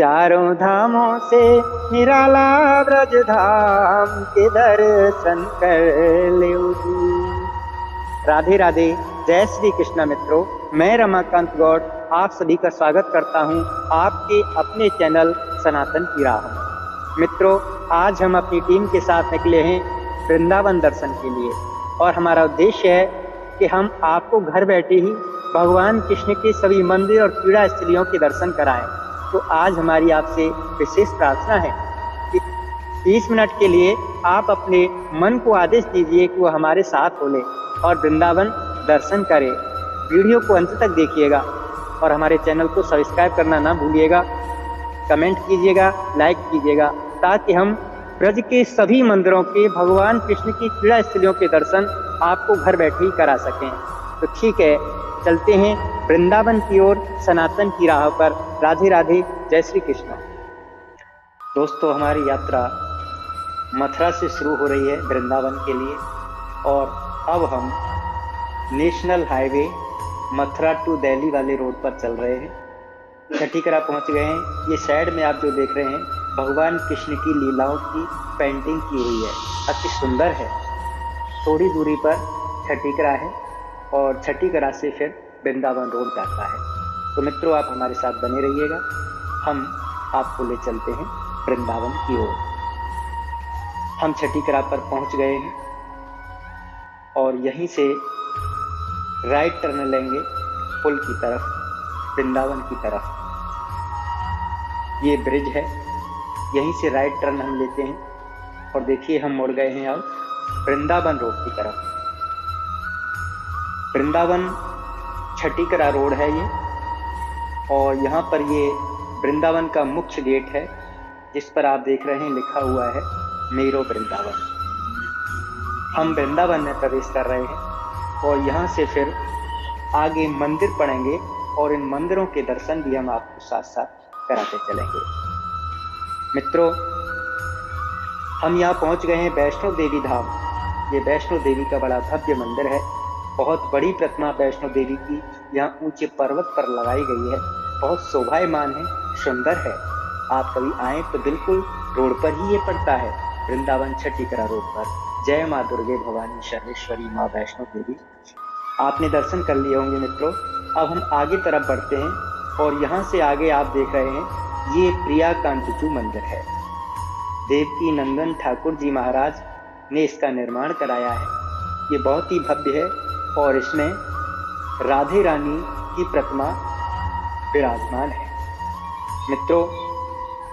चारों धामों से निराला ब्रज धाम के दर्शन कर लो जी। राधे राधे, जय श्री कृष्ण मित्रों। मैं रमाकांत गौड़ आप सभी का स्वागत करता हूं आपके अपने चैनल सनातन की राह में। मित्रों, आज हम अपनी टीम के साथ निकले हैं वृंदावन दर्शन के लिए और हमारा उद्देश्य है कि हम आपको घर बैठे ही भगवान कृष्ण के सभी मंदिर और क्रीड़ा स्थलियों के दर्शन कराएं। तो आज हमारी आपसे विशेष प्रार्थना है कि 30 मिनट के लिए आप अपने मन को आदेश दीजिए कि वो हमारे साथ हो ले और वृंदावन दर्शन करें। वीडियो को अंत तक देखिएगा और हमारे चैनल को सब्सक्राइब करना ना भूलिएगा, कमेंट कीजिएगा, लाइक कीजिएगा, ताकि हम ब्रज के सभी मंदिरों के भगवान कृष्ण की क्रीड़ा स्थलियों के दर्शन आपको घर बैठे ही करा सकें। तो ठीक है, चलते हैं वृंदावन की ओर सनातन की राह पर। राधे राधे, जय श्री कृष्ण। दोस्तों, हमारी यात्रा मथुरा से शुरू हो रही है वृंदावन के लिए और अब हम national highway Mathura to Delhi वाले रोड पर चल रहे हैं। छठीकरा पहुंच गए हैं। ये साइड में आप जो देख रहे हैं भगवान कृष्ण की लीलाओं की पेंटिंग की हुई है, अति सुंदर है। थोड़ी दूरी पर छठीकरा है और छठीकरा से फिर वृंदावन रोड जाता है। तो मित्रों, आप हमारे साथ बने रहिएगा, हम आपको ले चलते हैं वृंदावन की ओर। हम छठीकरा पर पहुंच गए हैं और यहीं से राइट टर्न लेंगे पुल की तरफ, वृंदावन की तरफ। ये ब्रिज है, यहीं से राइट टर्न हम लेते हैं और देखिए हम मुड़ गए हैं अब वृंदावन रोड की तरफ। वृंदावन छठीकरा रोड है ये और यहाँ पर ये वृंदावन का मुख्य गेट है, जिस पर आप देख रहे हैं लिखा हुआ है मेरो वृंदावन। हम वृंदावन में प्रवेश कर रहे हैं और यहाँ से फिर आगे मंदिर पड़ेंगे और इन मंदिरों के दर्शन भी हम आपको साथ साथ कराते चलेंगे। मित्रों, हम यहाँ पहुँच गए हैं वैष्णो देवी धाम। ये वैष्णो देवी का बड़ा भव्य मंदिर है। बहुत बड़ी प्रतिमा वैष्णो देवी की यहाँ ऊंचे पर्वत पर लगाई गई है। बहुत शोभायमान है, सुंदर है। आप कभी आए तो बिल्कुल रोड पर ही ये पड़ता है, वृंदावन छठीकरा रोड पर। जय माँ दुर्गे भवानी सर्वेश्वरी माँ वैष्णो देवी। आपने दर्शन कर लिए होंगे मित्रों। अब हम आगे तरफ बढ़ते हैं और यहाँ से आगे आप देख रहे हैं ये प्रिया कांतजू मंदिर है। देवकी नंदन ठाकुर जी महाराज ने इसका निर्माण कराया है। ये बहुत ही भव्य है और इसमें राधे रानी की प्रतिमा विराजमान है। मित्रों,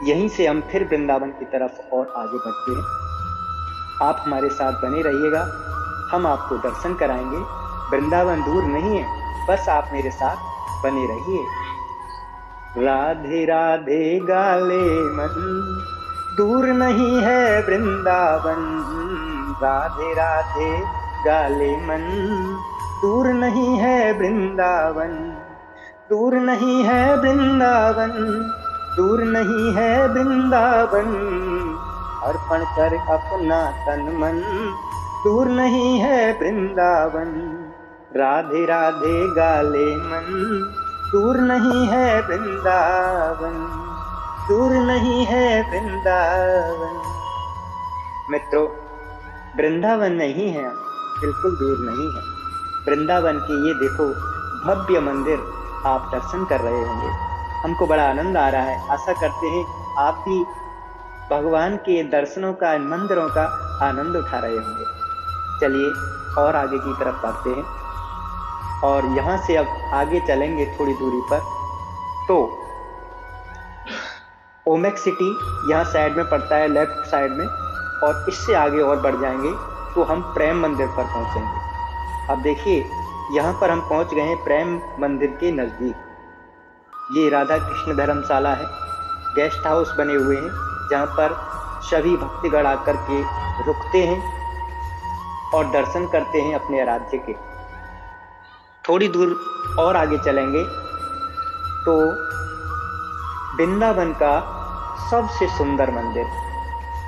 यहीं से हम फिर वृंदावन की तरफ और आगे बढ़ते हैं। आप हमारे साथ बने रहिएगा, हम आपको दर्शन कराएंगे। वृंदावन दूर नहीं है, बस आप मेरे साथ बने रहिए। राधे राधे गाले मन, दूर नहीं है वृंदावन। राधे राधे गाले मन, दूर नहीं है वृंदावन। दूर नहीं है वृंदावन, दूर नहीं है वृंदावन। अर्पण कर अपना तन मन, दूर नहीं है वृंदावन। राधे राधे गाले मन, दूर नहीं है वृंदावन। दूर नहीं है वृंदावन। मित्रों, वृंदावन नहीं है, बिल्कुल दूर नहीं है। वृंदावन के ये देखो भव्य मंदिर आप दर्शन कर रहे होंगे। हमको बड़ा आनंद आ रहा है। आशा करते हैं आप भी भगवान के दर्शनों का, इन मंदिरों का आनंद उठा रहे होंगे। चलिए और आगे की तरफ बढ़ते हैं और यहाँ से अब आगे चलेंगे थोड़ी दूरी पर तो ओमेक सिटी यहाँ साइड में पड़ता है, लेफ्ट साइड में। और इससे आगे और बढ़ जाएंगे तो हम प्रेम मंदिर पर पहुँचेंगे। अब देखिए, यहाँ पर हम पहुँच गए हैं प्रेम मंदिर के नज़दीक। ये राधा कृष्ण धर्मशाला है। गेस्ट हाउस बने हुए हैं जहाँ पर सभी भक्तगण आकर के रुकते हैं और दर्शन करते हैं अपने आराध्य के। थोड़ी दूर और आगे चलेंगे तो वृंदावन का सबसे सुंदर मंदिर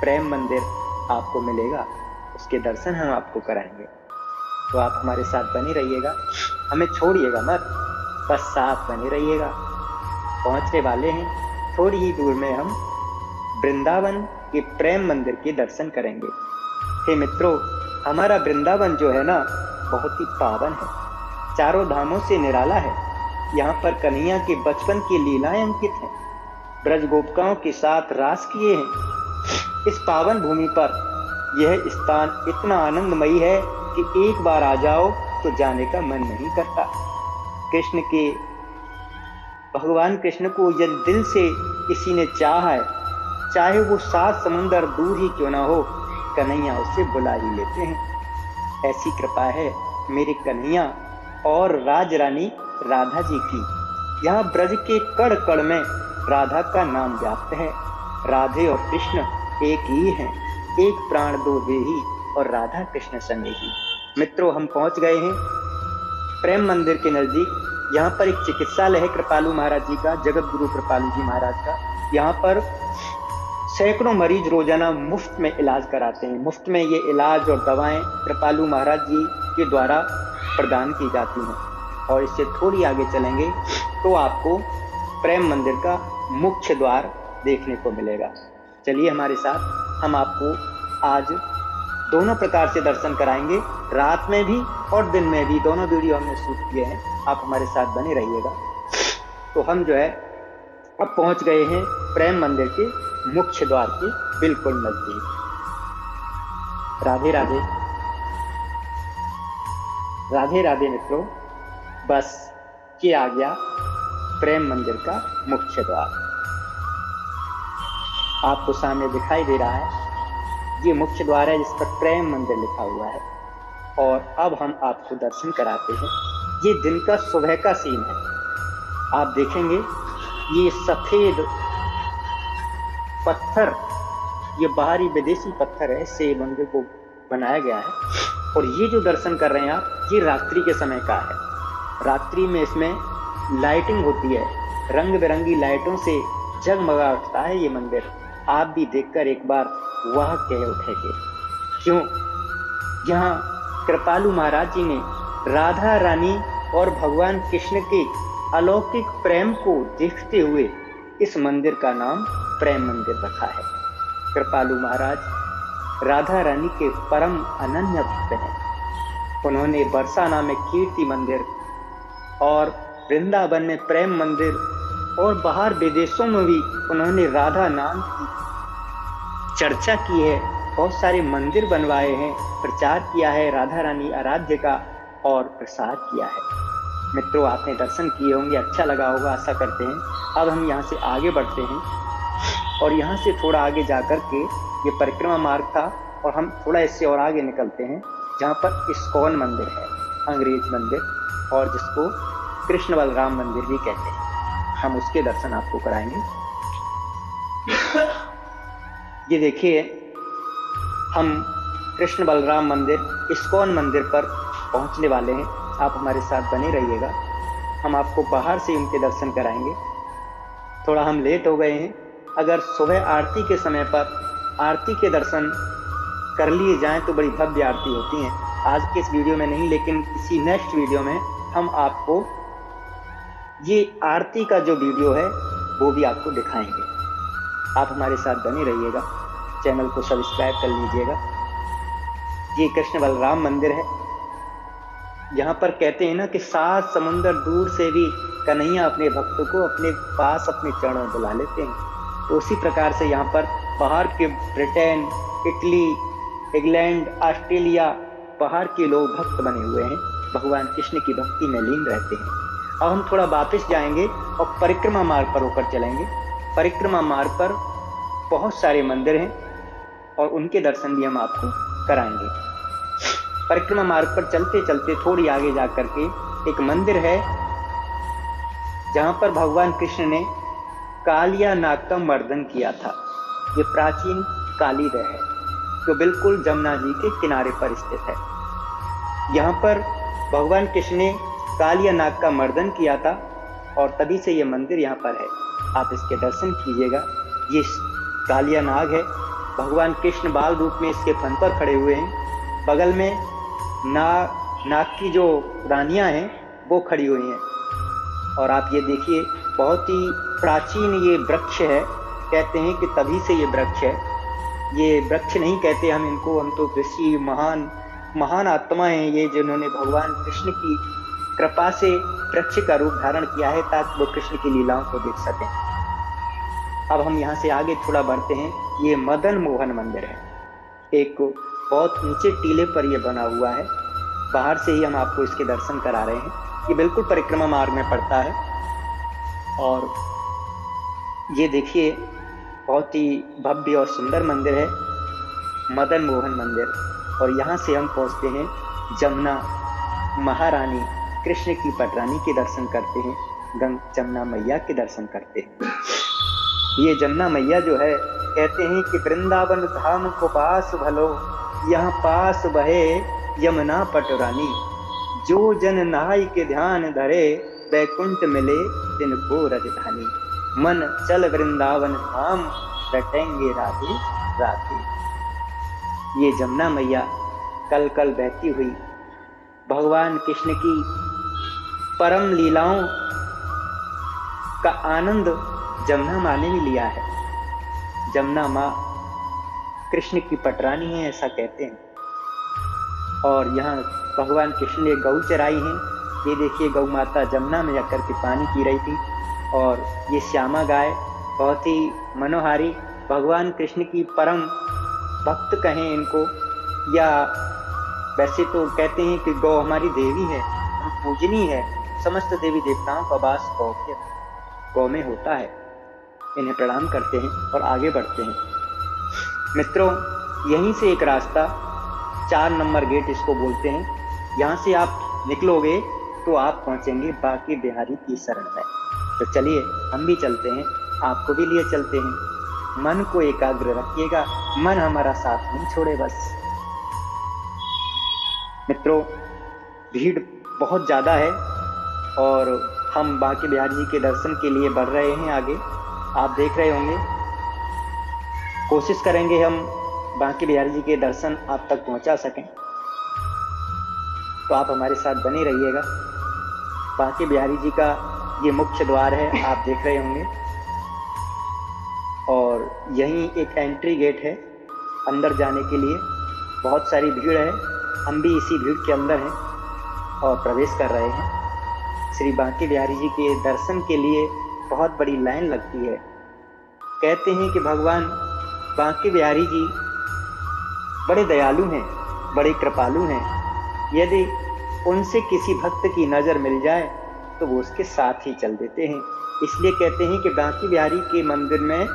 प्रेम मंदिर आपको मिलेगा। उसके दर्शन हम आपको कराएंगे। तो आप हमारे साथ बने रहिएगा, हमें छोड़िएगा मत, बस साथ बने रहिएगा। पहुंचने वाले हैं थोड़ी ही दूर में हम वृंदावन के प्रेम मंदिर के दर्शन करेंगे। हे मित्रों, हमारा वृंदावन जो है ना, बहुत ही पावन है, चारों धामों से निराला है। यहाँ पर कन्हैया के बचपन की लीलाएं अंकित हैं, ब्रज गोपिकाओं के साथ रास किए हैं। इस पावन भूमि पर यह स्थान इतना आनंदमयी है कि एक बार आ जाओ तो जाने का मन नहीं करता। भगवान कृष्ण को यदि दिल से किसी ने चाहा है, चाहे वो 7 समुंदर दूर ही क्यों ना हो, कन्हैया उसे बुला ही लेते हैं। ऐसी कृपा है मेरे कन्हैया और राज रानी राधा जी की। यहाँ ब्रज के कण कण में राधा का नाम व्याप्त है। राधे और कृष्ण एक ही हैं, एक प्राण दो देही और राधा कृष्ण सनेही। मित्रों, हम पहुंच गए हैं प्रेम मंदिर के नजदीक। यहाँ पर एक चिकित्सालय है कृपालू महाराज जी का, जगत गुरु कृपालू जी महाराज का। यहाँ पर सैकड़ों मरीज रोजाना मुफ्त में इलाज कराते हैं। मुफ्त में ये इलाज और दवाएं कृपालू महाराज जी के द्वारा प्रदान की जाती हैं। और इससे थोड़ी आगे चलेंगे तो आपको प्रेम मंदिर का मुख्य द्वार देखने को मिलेगा। चलिए हमारे साथ, हम आपको आज दोनों प्रकार से दर्शन कराएंगे, रात में भी और दिन में भी। दोनों वीडियो हमने शूट किए हैं, आप हमारे साथ बने रहिएगा। तो हम जो है अब पहुंच गए हैं प्रेम मंदिर के मुख्य द्वार के बिल्कुल नजदीक। राधे राधे, राधे राधे मित्रों, बस ये आ गया प्रेम मंदिर का मुख्य द्वार। आपको सामने दिखाई दे रहा है, ये मुख्य द्वार है जिस पर प्रेम मंदिर लिखा हुआ है। और अब हम आपको दर्शन कराते हैं। ये दिन का सुबह का सीन है। आप देखेंगे ये सफेद पत्थर, ये बाहरी विदेशी पत्थर है, इससे मंदिर को बनाया गया है। और ये जो दर्शन कर रहे हैं आप, ये रात्रि के समय का है। रात्रि में इसमें लाइटिंग होती है, रंग बिरंगी लाइटों से जगमगा उठता है ये मंदिर। आप भी देखकर एक बार वाह कह उठेंगे। क्यों? यहाँ कृपालू महाराज जी ने राधा रानी और भगवान कृष्ण के अलौकिक प्रेम को देखते हुए इस मंदिर का नाम प्रेम मंदिर रखा है। कृपालू महाराज राधा रानी के परम अनन्य भक्त हैं। उन्होंने बरसाना में कीर्ति मंदिर और वृंदावन में प्रेम मंदिर और बाहर विदेशों में भी उन्होंने राधा नाम की चर्चा की है। बहुत सारे मंदिर बनवाए हैं, प्रचार किया है राधा रानी आराध्य का और प्रसार किया है। मित्रों, आपने दर्शन किए होंगे, अच्छा लगा होगा, आशा करते हैं। अब हम यहाँ से आगे बढ़ते हैं और यहाँ से थोड़ा आगे जाकर के ये परिक्रमा मार्ग था और हम थोड़ा इससे और आगे निकलते हैं जहाँ पर इस्कॉन मंदिर है, अंग्रेज मंदिर, और जिसको कृष्ण बलराम मंदिर भी कहते हैं। हम उसके दर्शन आपको कराएंगे। ये देखिए, हम कृष्ण बलराम मंदिर इस्कॉन मंदिर पर पहुंचने वाले हैं। आप हमारे साथ बने रहिएगा, हम आपको बाहर से इनके दर्शन कराएंगे। थोड़ा हम लेट हो गए हैं। अगर सुबह आरती के समय पर आरती के दर्शन कर लिए जाएं तो बड़ी भव्य आरती होती हैं। आज के इस वीडियो में नहीं, लेकिन किसी नेक्स्ट वीडियो में हम आपको ये आरती का जो वीडियो है वो भी आपको दिखाएंगे। आप हमारे साथ बने रहिएगा, चैनल को सब्सक्राइब कर लीजिएगा। ये कृष्ण बलराम मंदिर है। यहाँ पर कहते हैं ना कि 7 समुंदर दूर से भी कन्हैया अपने भक्तों को अपने पास अपने चरणों में बुला लेते हैं। तो उसी प्रकार से यहाँ पर बाहर के ब्रिटेन, इटली, इंग्लैंड, ऑस्ट्रेलिया, बाहर के लोग भक्त बने हुए हैं, भगवान कृष्ण की भक्ति में लीन रहते हैं। अब हम थोड़ा वापस जाएंगे और परिक्रमा मार्ग पर होकर चलेंगे। परिक्रमा मार्ग पर बहुत सारे मंदिर हैं और उनके दर्शन भी हम आपको कराएंगे। परिक्रमा मार्ग पर चलते चलते थोड़ी आगे जाकर के एक मंदिर है जहां पर भगवान कृष्ण ने कालिया नाग का मर्दन किया था। ये प्राचीन कालीदह है जो बिल्कुल जमुना जी के किनारे पर स्थित है। यहाँ पर भगवान कृष्ण ने कालिया नाग का मर्दन किया था और तभी से ये मंदिर यहाँ पर है। आप इसके दर्शन कीजिएगा। ये कालिया नाग है, भगवान कृष्ण बाल रूप में इसके फन पर खड़े हुए हैं। बगल में नाग की जो रानियां हैं वो खड़ी हुई हैं। और आप ये देखिए, बहुत ही प्राचीन ये वृक्ष है, कहते हैं कि तभी से ये वृक्ष है। ये वृक्ष नहीं कहते हम इनको, हम तो ऋषि महान महान आत्मा हैं ये, जिन्होंने भगवान कृष्ण की कृपा से वृक्ष का रूप धारण किया है ताकि वो कृष्ण की लीलाओं को देख सकें। अब हम यहाँ से आगे थोड़ा बढ़ते हैं। ये मदन मोहन मंदिर है, एक बहुत ऊंचे टीले पर यह बना हुआ है। बाहर से ही हम आपको इसके दर्शन करा रहे हैं। ये बिल्कुल परिक्रमा मार्ग में पड़ता है। और ये देखिए बहुत ही भव्य और सुंदर मंदिर है, मदन मोहन मंदिर। और यहाँ से हम पहुँचते हैं जमुना महारानी कृष्ण की पटरानी के दर्शन करते हैं, जमुना मैया के दर्शन करते हैं। ये जमुना मैया जो है, कहते हैं कि वृंदावन धाम को पास भलो, यहाँ पास बहे यमुना पटरानी, जो जन नहाई के ध्यान धरे, बैकुंठ मिले तिनको राजधानी, मन चल वृंदावन धाम, रटेंगे राधे राधे। ये जमुना मैया कल कल बहती हुई भगवान कृष्ण की परम लीलाओं का आनंद जमुना माँ ने भी लिया है। जमुना माँ कृष्ण की पटरानी है, ऐसा कहते हैं। और यहाँ भगवान कृष्ण ने गौ चराई हैं। ये देखिए गौ माता जमुना में जाकर के पानी पी रही थी। और ये श्यामा गाय बहुत ही मनोहारी, भगवान कृष्ण की परम भक्त कहें इनको, या वैसे तो कहते हैं कि गौ हमारी देवी है, हम पूजनीय है। समस्त देवी देवताओं का वास गौ में होता है। इन्हें प्रणाम करते हैं और आगे बढ़ते हैं। मित्रों, यहीं से एक रास्ता, 4 नंबर गेट इसको बोलते हैं, यहाँ से आप निकलोगे तो आप पहुँचेंगे बांके बिहारी की शरण में। तो चलिए हम भी चलते हैं, आपको भी लिए चलते हैं। मन को एकाग्र रखिएगा, मन हमारा साथ नहीं छोड़े बस। मित्रों, भीड़ बहुत ज़्यादा है और हम बांके बिहारी जी के दर्शन के लिए बढ़ रहे हैं आगे। आप देख रहे होंगे, कोशिश करेंगे हम बांके बिहारी जी के दर्शन आप तक पहुंचा सकें। तो आप हमारे साथ बने रहिएगा। बांके बिहारी जी का ये मुख्य द्वार है, आप देख रहे होंगे। और यहीं एक एंट्री गेट है अंदर जाने के लिए। बहुत सारी भीड़ है, हम भी इसी भीड़ के अंदर हैं और प्रवेश कर रहे हैं। श्री बांके बिहारी जी के दर्शन के लिए बहुत बड़ी लाइन लगती है। कहते हैं कि भगवान बांके बिहारी जी बड़े दयालु हैं, बड़े कृपालु हैं। यदि उनसे किसी भक्त की नज़र मिल जाए तो वो उसके साथ ही चल देते हैं। इसलिए कहते हैं कि बांके बिहारी के मंदिर में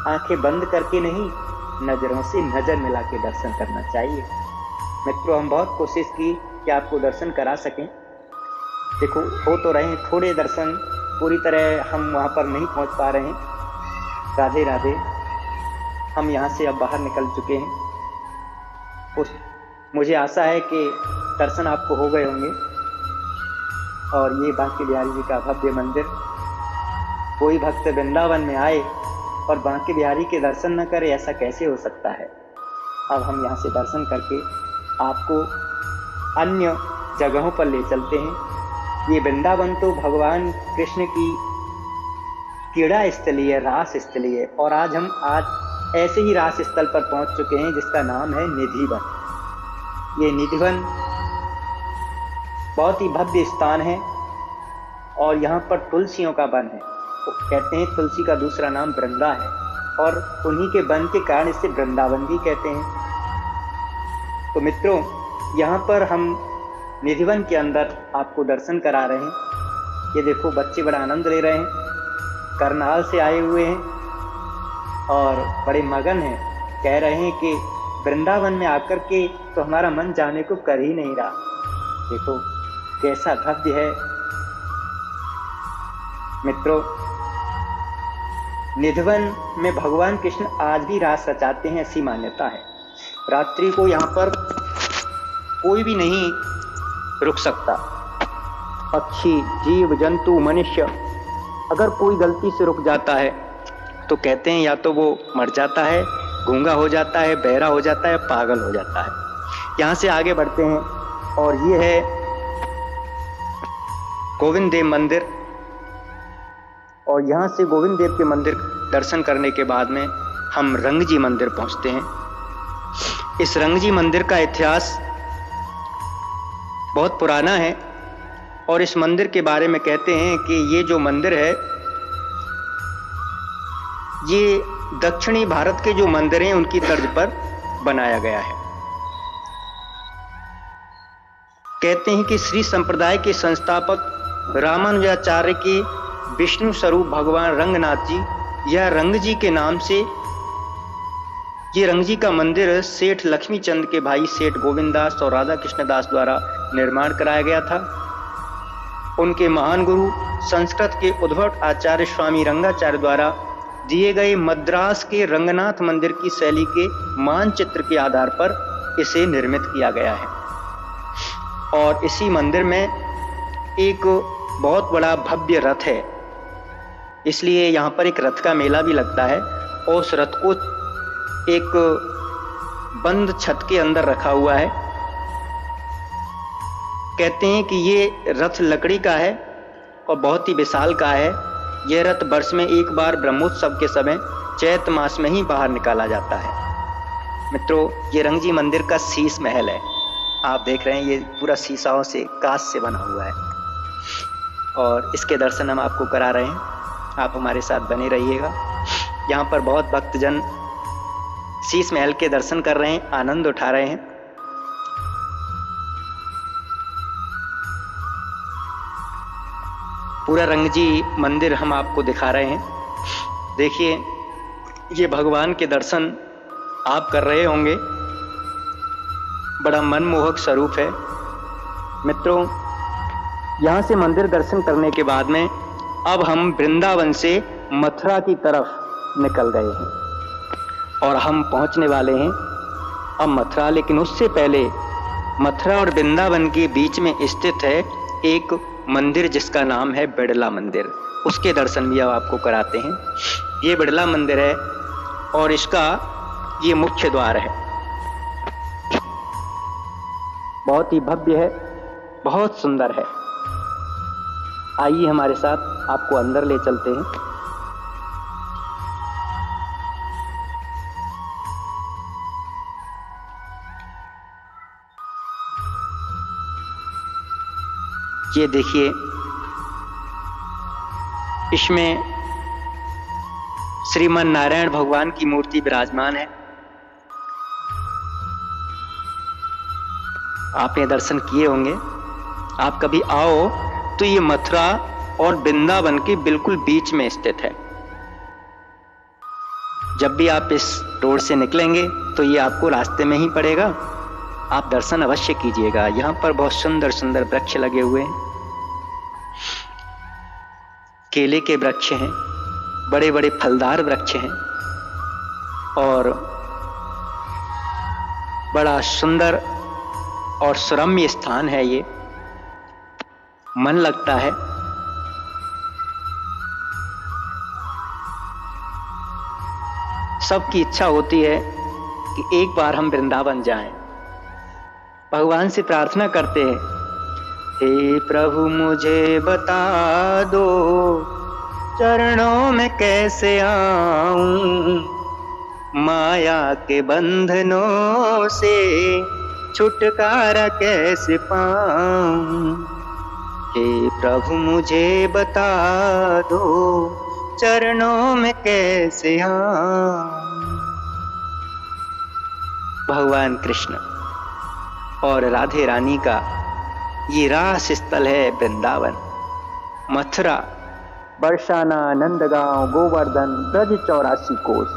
आंखें बंद करके नहीं, नज़रों से नज़र मिला के दर्शन करना चाहिए। मित्रों, हम बहुत कोशिश की कि आपको दर्शन करा सकें। देखो, हो तो रहे हैं थोड़े दर्शन, पूरी तरह हम वहाँ पर नहीं पहुँच पा रहे हैं। राधे राधे। हम यहाँ से अब बाहर निकल चुके हैं। मुझे आशा है कि दर्शन आपको हो गए होंगे। और ये बांके बिहारी जी का भव्य मंदिर, कोई भक्त वृंदावन में आए और बांके बिहारी के दर्शन न करे, ऐसा कैसे हो सकता है। अब हम यहाँ से दर्शन करके आपको अन्य जगहों पर ले चलते हैं। ये वृंदावन तो भगवान कृष्ण की क्रीड़ा स्थली है, रास स्थली है। और आज हम ऐसे ही रास स्थल पर पहुँच चुके हैं जिसका नाम है निधिवन। ये निधिवन बहुत ही भव्य स्थान है और यहाँ पर तुलसियों का वन है। तो कहते हैं तुलसी का दूसरा नाम वृंदा है और उन्हीं के वन के कारण इसे वृंदावन भी कहते हैं। तो मित्रों, यहाँ पर हम निधिवन के अंदर आपको दर्शन करा रहे हैं। ये देखो, बच्चे बड़ा आनंद ले रहे हैं, करनाल से आए हुए हैं और बड़े मगन हैं। कह रहे हैं कि वृंदावन में आकर के तो हमारा मन जाने को कर ही नहीं रहा। देखो कैसा भव्य है। मित्रों, निधिवन में भगवान कृष्ण आज भी रास रचाते हैं, ऐसी मान्यता है। रात्रि को यहाँ पर कोई भी नहीं रुक सकता। पक्षी, जीव जंतु, मनुष्य, अगर कोई गलती से रुक जाता है तो कहते हैं या तो वो मर जाता है, गूंगा हो जाता है, बहरा हो जाता है, पागल हो जाता है। यहाँ से आगे बढ़ते हैं और ये है गोविंद देव मंदिर। और यहाँ से गोविंद देव के मंदिर दर्शन करने के बाद में हम रंगजी मंदिर पहुँचते हैं। इस रंगजी मंदिर का इतिहास बहुत पुराना है और इस मंदिर के बारे में कहते हैं कि ये जो मंदिर है ये दक्षिणी भारत के जो मंदिर हैं उनकी तर्ज पर बनाया गया है। कहते हैं कि श्री संप्रदाय के संस्थापक रामानुजाचार्य के विष्णु स्वरूप भगवान रंगनाथ जी, यह रंगजी के नाम से ये रंगजी का मंदिर सेठ लक्ष्मीचंद के भाई सेठ गोविंद दास और राधा कृष्ण दास द्वारा निर्माण कराया गया था। उनके महान गुरु संस्कृत के उद्भट आचार्य स्वामी रंगाचार्य द्वारा दिए गए मद्रास के रंगनाथ मंदिर की शैली के मानचित्र के आधार पर इसे निर्मित किया गया है। और इसी मंदिर में एक बहुत बड़ा भव्य रथ है, इसलिए यहाँ पर एक रथ का मेला भी लगता है और उस रथ को एक बंद छत के अंदर रखा हुआ है। कहते हैं कि ये रथ लकड़ी का है और बहुत ही विशाल का है। यह रथ वर्ष में एक बार ब्रह्मोत्सव के समय चैत मास में ही बाहर निकाला जाता है। मित्रों, ये रंगजी मंदिर का शीश महल है, आप देख रहे हैं ये पूरा शीशाओं से कांच से बना हुआ है और इसके दर्शन हम आपको करा रहे हैं। आप हमारे साथ बने रहिएगा। यहाँ पर बहुत भक्तजन शीश महल के दर्शन कर रहे हैं, आनंद उठा रहे हैं। पूरा रंगजी मंदिर हम आपको दिखा रहे हैं। देखिए, ये भगवान के दर्शन आप कर रहे होंगे, बड़ा मनमोहक स्वरूप है। मित्रों, यहाँ से मंदिर दर्शन करने के बाद में अब हम वृंदावन से मथुरा की तरफ निकल गए हैं और हम पहुँचने वाले हैं अब मथुरा। लेकिन उससे पहले मथुरा और वृंदावन के बीच में स्थित है एक मंदिर जिसका नाम है बिड़ला मंदिर। उसके दर्शन भी अब आपको कराते हैं। ये बिड़ला मंदिर है और इसका ये मुख्य द्वार है, बहुत ही भव्य है, बहुत सुंदर है। आइए हमारे साथ, आपको अंदर ले चलते हैं। ये देखिए, इसमें श्रीमन नारायण भगवान की मूर्ति विराजमान है। आपने दर्शन किए होंगे। आप कभी आओ तो ये मथुरा और वृंदावन के बिल्कुल बीच में स्थित है। जब भी आप इस रोड से निकलेंगे तो ये आपको रास्ते में ही पड़ेगा। आप दर्शन अवश्य कीजिएगा। यहाँ पर बहुत सुंदर सुंदर वृक्ष लगे हुए हैं, केले के वृक्ष हैं, बड़े बड़े फलदार वृक्ष हैं और बड़ा सुंदर और सुरम्य स्थान है ये, मन लगता है। सबकी इच्छा होती है कि एक बार हम वृंदावन जाएं। भगवान से प्रार्थना करते हैं, हे प्रभु मुझे बता दो चरणों में कैसे आऊं, माया के बंधनों से छुटकारा कैसे पाऊं। हे प्रभु मुझे बता दो चरणों में कैसे आऊं। भगवान कृष्ण और राधे रानी का ये रास स्थल है वृंदावन। मथुरा, बरसाना, नंदगांव, गोवर्धन, ब्रज 84 कोस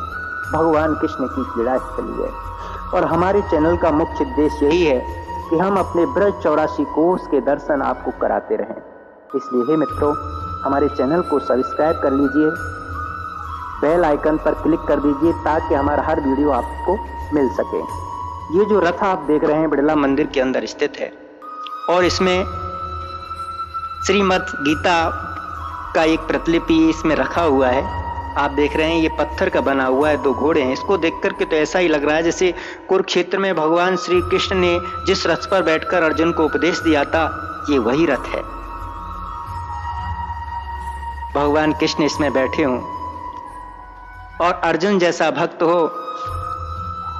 भगवान कृष्ण की क्रीड़ा स्थली है। और हमारे चैनल का मुख्य उद्देश्य यही है कि हम अपने ब्रज 84 कोस के दर्शन आपको कराते रहें। इसलिए हे मित्रों, हमारे चैनल को सब्सक्राइब कर लीजिए, बेल आइकन पर क्लिक कर दीजिए ताकि हमारा हर वीडियो आपको मिल सके। ये जो रथ आप देख रहे हैं बिड़ला मंदिर के अंदर स्थित है और इसमें श्रीमद् गीता का एक प्रतिलिपि इसमें रखा हुआ है। आप देख रहे हैं ये पत्थर का बना हुआ है, 2 घोड़े हैं। इसको देख करके तो ऐसा ही लग रहा है जैसे कुरुक्षेत्र में भगवान श्री कृष्ण ने जिस रथ पर बैठकर अर्जुन को उपदेश दिया था, ये वही रथ है। भगवान कृष्ण इसमें बैठे हों और अर्जुन जैसा भक्त हो,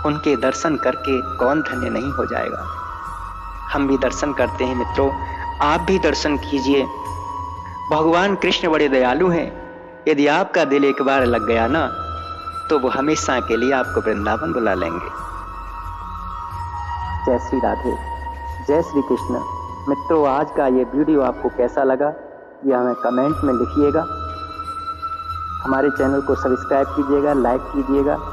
उनके दर्शन करके कौन धन्य नहीं हो जाएगा। हम भी दर्शन करते हैं मित्रों, आप भी दर्शन कीजिए। भगवान कृष्ण बड़े दयालु हैं। यदि आपका दिल एक बार लग गया ना, तो वो हमेशा के लिए आपको वृंदावन बुला लेंगे। जय श्री राधे, जय श्री कृष्ण। मित्रों, आज का ये वीडियो आपको कैसा लगा, यह हमें कमेंट में लिखिएगा। हमारे चैनल को सब्सक्राइब कीजिएगा, लाइक कीजिएगा